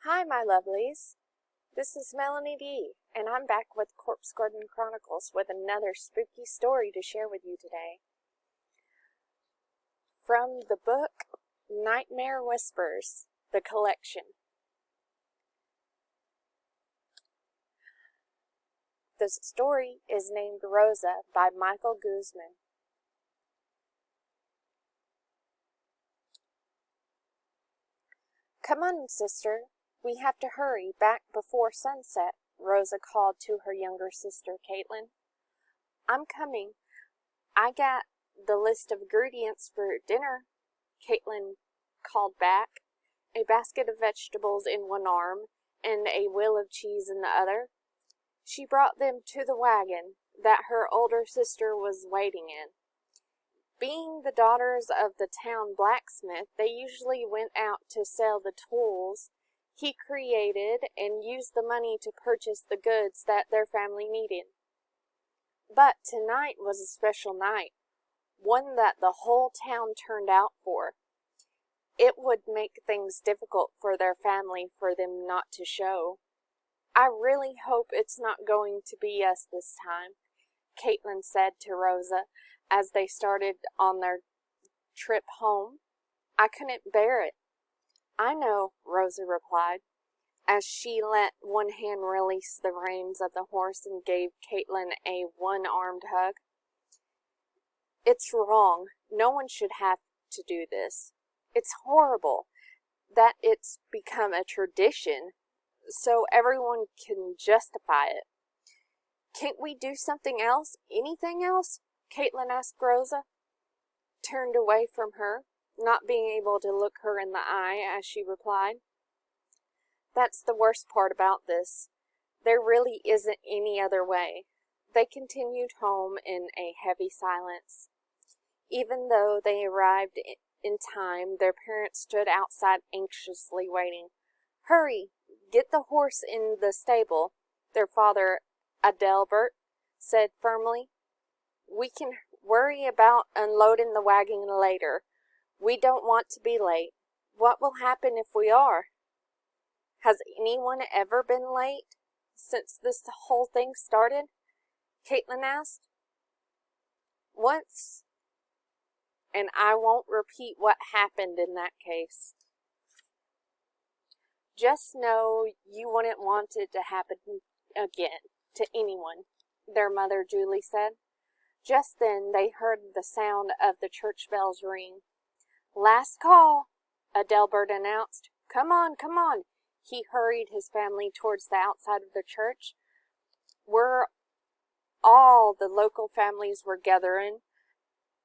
Hi, my lovelies. This is Melanie D, and I'm back with Corpse Garden Chronicles with another spooky story to share with you today. From the book Nightmare Whispers, the collection. The story is named Rosza by Michael Guzman. Come on, sister. We have to hurry back before sunset, Rosza called to her younger sister, Caitlin. I'm coming. I got the list of ingredients for dinner, Caitlin called back, a basket of vegetables in one arm and a wheel of cheese in the other. She brought them to the wagon that her older sister was waiting in. Being the daughters of the town blacksmith, they usually went out to sell the tools he created and used the money to purchase the goods that their family needed. But tonight was a special night, one that the whole town turned out for. It would make things difficult for their family for them not to show. I really hope it's not going to be us this time, Caitlin said to Rosza as they started on their trip home. I couldn't bear it. I know, Rosza replied, as she let one hand release the reins of the horse and gave Caitlin a one-armed hug. It's wrong. No one should have to do this. It's horrible that it's become a tradition, so everyone can justify it. Can't we do something else? Anything else? Caitlin asked Rosza, turned away from her, not being able to look her in the eye as she replied. That's the worst part about this. There really isn't any other way. They continued home in a heavy silence. Even though they arrived in time, their parents stood outside anxiously waiting. Hurry, get the horse in the stable, their father, Adelbert, said firmly. We can worry about unloading the wagon later. We don't want to be late. What will happen if we are? Has anyone ever been late since this whole thing started? Caitlin asked. Once, and I won't repeat what happened in that case. Just know you wouldn't want it to happen again to anyone, their mother Julie said. Just then they heard the sound of the church bells ring. Last call, Adelbert announced. Come on, come on. He hurried his family towards the outside of the church, where all the local families were gathering,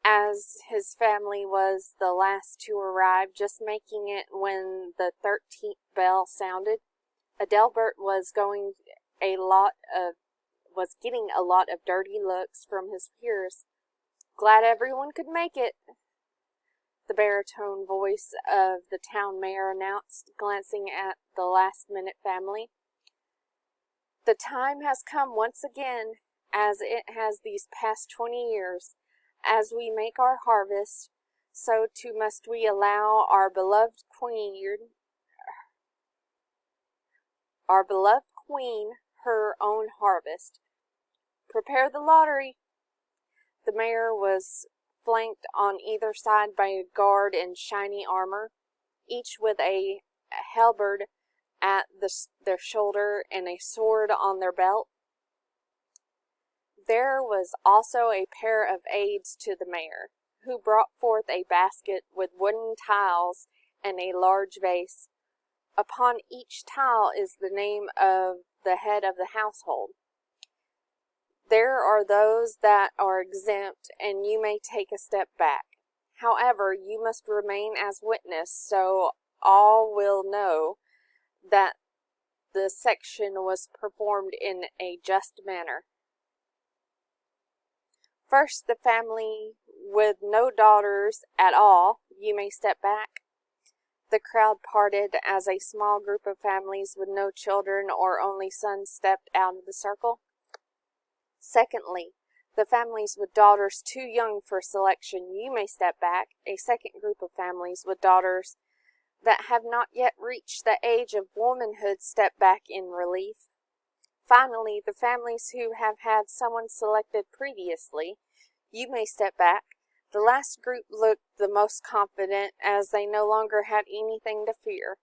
as his family was the last to arrive, just making it when the 13th bell sounded. Adelbert was getting a lot of dirty looks from his peers. Glad everyone could make it, the baritone voice of the town mayor announced, glancing at the last-minute family. The time has come once again, as it has these past 20 years. As we make our harvest, so too must we allow our beloved queen her own harvest. Prepare the lottery. The mayor was flanked on either side by a guard in shiny armor, each with a halberd at their shoulder and a sword on their belt. There was also a pair of aides to the mayor, who brought forth a basket with wooden tiles and a large vase. Upon each tile is the name of the head of the household. There are those that are exempt, and you may take a step back. However, you must remain as witness, so all will know that the section was performed in a just manner. First, the family with no daughters at all, you may step back. The crowd parted as a small group of families with no children or only sons stepped out of the circle. Secondly, the families with daughters too young for selection, you may step back. A second group of families with daughters that have not yet reached the age of womanhood step back in relief. Finally, the families who have had someone selected previously, you may step back. The last group looked the most confident, as they no longer had anything to fear.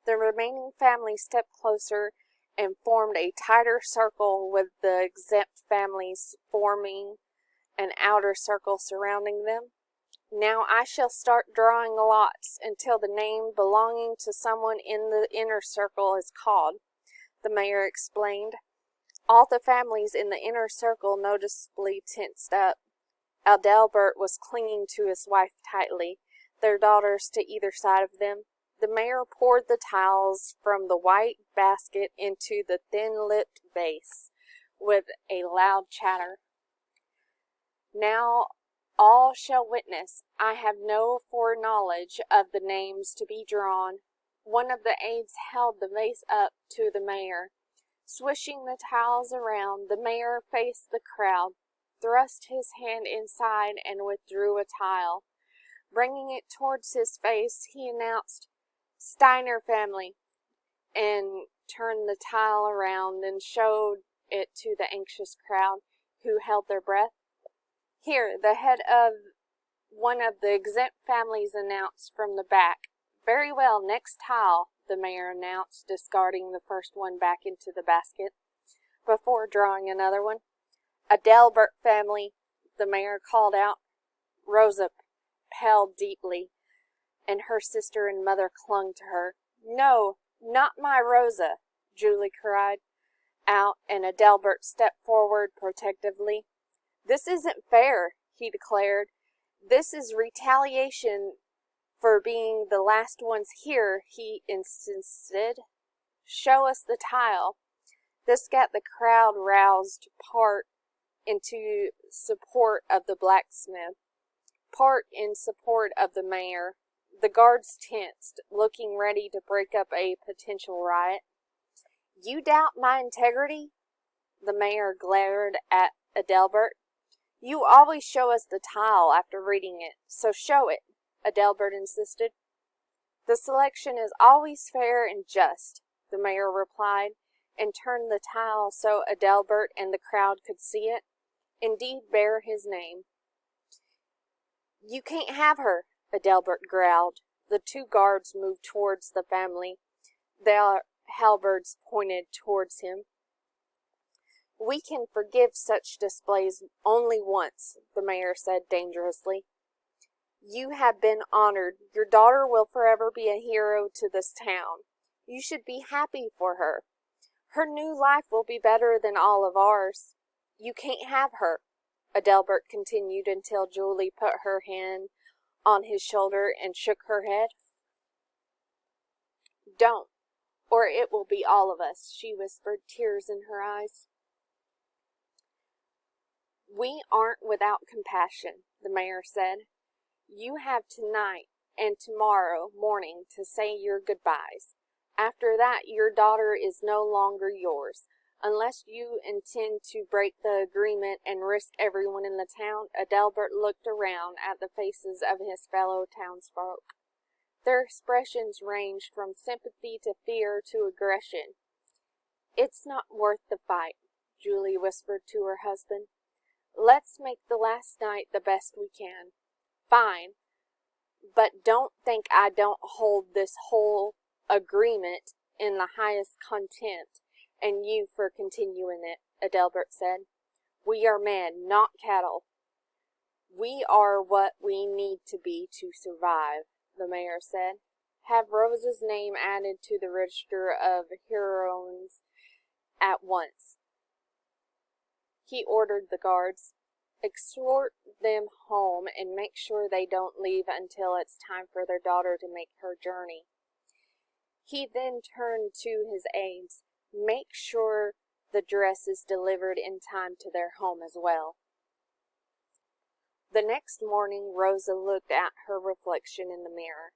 The remaining families stepped closer and formed a tighter circle, with the exempt families forming an outer circle surrounding them. Now I shall start drawing lots until the name belonging to someone in the inner circle is called, the mayor explained. All the families in the inner circle noticeably tensed up. Adalbert was clinging to his wife tightly, their daughters to either side of them. The mayor poured the tiles from the white basket into the thin-lipped vase with a loud chatter. Now all shall witness. I have no foreknowledge of the names to be drawn. One of the aides held the vase up to the mayor. Swishing the tiles around, the mayor faced the crowd, thrust his hand inside, and withdrew a tile. Bringing it towards his face, he announced, "Steiner family," and turned the tile around and showed it to the anxious crowd, who held their breath. "Here, the head of one of the exempt families announced from the back." "Very well, next tile," the mayor announced, discarding the first one back into the basket, before drawing another one. "Adalbert family," the mayor called out. Rosza paled deeply, and her sister and mother clung to her. "No, not my Rosza," Julie cried out, and Adalbert stepped forward protectively. "This isn't fair," he declared. "This is retaliation for being the last ones here," he insisted. "Show us the tile." This got the crowd roused, part into support of the blacksmith, part in support of the mayor. The guards tensed, looking ready to break up a potential riot. "You doubt my integrity?" The mayor glared at Adalbert. "You always show us the tile after reading it, so show it," Adalbert insisted. "The selection is always fair and just," the mayor replied, and turned the tile so Adalbert and the crowd could see it. Indeed, bear his name. "You can't have her," Adalbert growled. The two guards moved towards the family, their halberds pointed towards him. "We can forgive such displays only once," the mayor said dangerously. "You have been honored. Your daughter will forever be a hero to this town. You should be happy for her. Her new life will be better than all of ours. You can't have her," Adalbert continued until Julie put her hand on his shoulder and shook her head. "Don't, or it will be all of us," she whispered, tears in her eyes. "We aren't without compassion," the mayor said. "You have tonight and tomorrow morning to say your goodbyes. After that, your daughter is no longer yours. Unless you intend to break the agreement and risk everyone in the town." Adalbert looked around at the faces of his fellow townsfolk. Their expressions ranged from sympathy to fear to aggression. "It's not worth the fight," Julie whispered to her husband. "Let's make the last night the best we can." "Fine, but don't think I don't hold this whole agreement in the highest contempt, and you for continuing it," Adalbert said. "We are men, not cattle. We are what we need to be to survive," the mayor said. "Have Rosa's name added to the register of heroines at once," he ordered the guards. "Escort them home and make sure they don't leave until it's time for their daughter to make her journey." He then turned to his aides. "Make sure the dress is delivered in time to their home as well." The next morning, Rosza looked at her reflection in the mirror.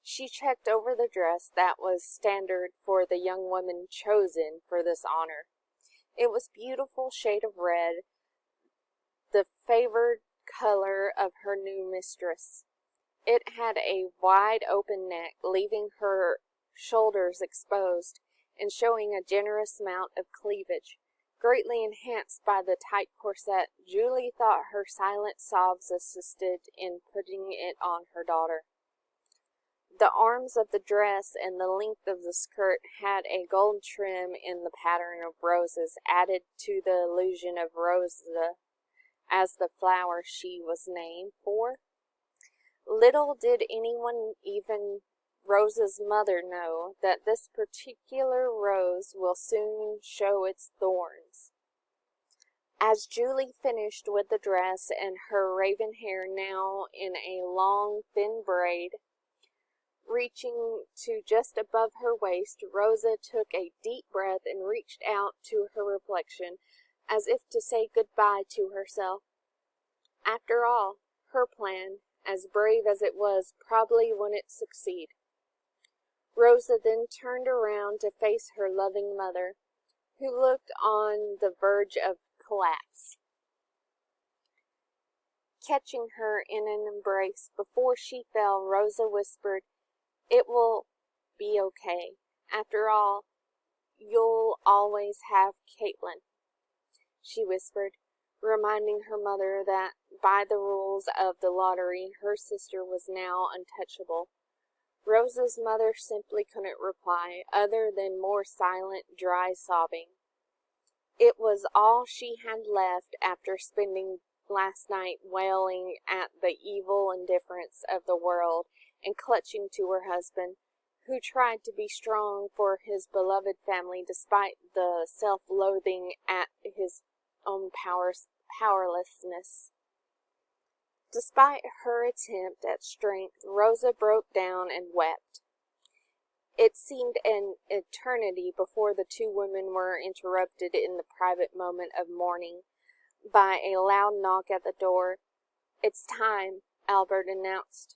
She checked over the dress that was standard for the young woman chosen for this honor. It was beautiful shade of red, the favored color of her new mistress. It had a wide open neck, leaving her shoulders exposed and showing a generous amount of cleavage. Greatly enhanced by the tight corset, Julie thought her silent sobs assisted in putting it on her daughter. The arms of the dress and the length of the skirt had a gold trim in the pattern of roses, added to the illusion of Rosza as the flower she was named for. Little did anyone, even Rosa's mother, know that this particular rose will soon show its thorns. As Julie finished with the dress and her raven hair now in a long, thin braid, reaching to just above her waist, Rosza took a deep breath and reached out to her reflection, as if to say goodbye to herself. After all, her plan, as brave as it was, probably wouldn't succeed. Rosza then turned around to face her loving mother, who looked on the verge of collapse. Catching her in an embrace before she fell, Rosza whispered, "It will be okay. After all, you'll always have Caitlin," she whispered, reminding her mother that by the rules of the lottery her sister was now untouchable. Rosa's mother simply couldn't reply, other than more silent, dry sobbing. It was all she had left after spending last night wailing at the evil indifference of the world and clutching to her husband, who tried to be strong for his beloved family despite the self-loathing at his own powerlessness. Despite her attempt at strength, Rosza broke down and wept. It seemed an eternity before the two women were interrupted in the private moment of mourning by a loud knock at the door. "It's time," Albert announced.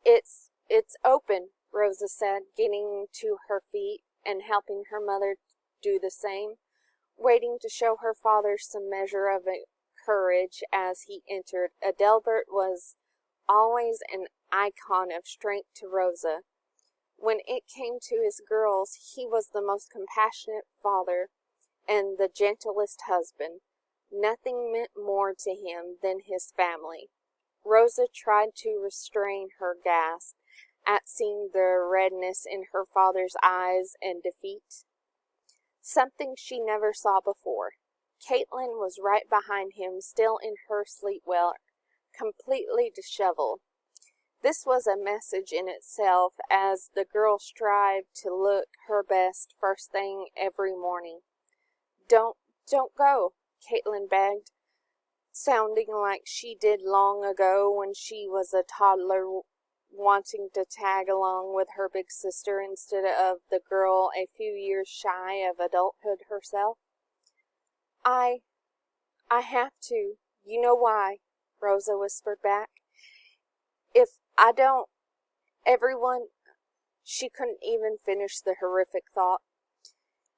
It's open," Rosza said, getting to her feet and helping her mother do the same, waiting to show her father some measure of courage as he entered. Adelbert was always an icon of strength to Rosza. When it came to his girls, he was the most compassionate father and the gentlest husband. Nothing meant more to him than his family. Rosza tried to restrain her gasp at seeing the redness in her father's eyes and defeat. Something she never saw before. Caitlin was right behind him, still in her sleepwear, completely disheveled. This was a message in itself, as the girl strived to look her best first thing every morning. Don't go," Caitlin begged, sounding like she did long ago when she was a toddler wanting to tag along with her big sister instead of the girl a few years shy of adulthood herself. I have to. You know why," Rosza whispered back. "If I don't, everyone—" She couldn't even finish the horrific thought.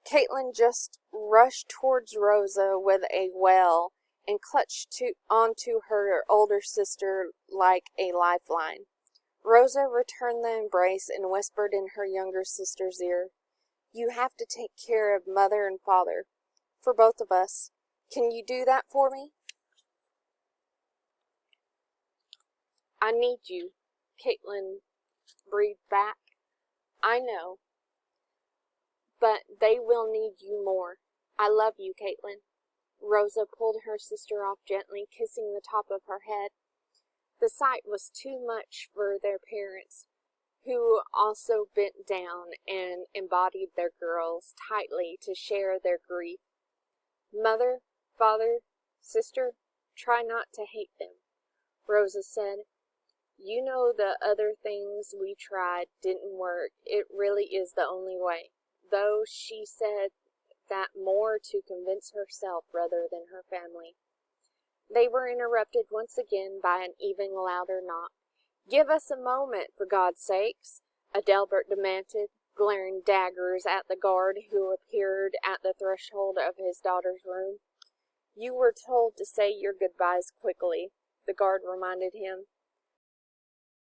Caitlin just rushed towards Rosza with a wail and clutched onto her older sister like a lifeline. Rosza returned the embrace and whispered in her younger sister's ear, "You have to take care of Mother and Father, for both of us. Can you do that for me?" "I need you," Caitlin breathed back. "I know. But they will need you more. I love you, Caitlin." Rosza pulled her sister off gently, kissing the top of her head. The sight was too much for their parents, who also bent down and embodied their girls tightly to share their grief. "Mother, Father, Sister, try not to hate them," Rosza said. "You know the other things we tried didn't work. It really is the only way," though she said that more to convince herself rather than her family. They were interrupted once again by an even louder knock. "Give us a moment, for God's sakes," Adelbert demanded, glaring daggers at the guard who appeared at the threshold of his daughter's room. You were told to say your goodbyes quickly, the guard reminded him.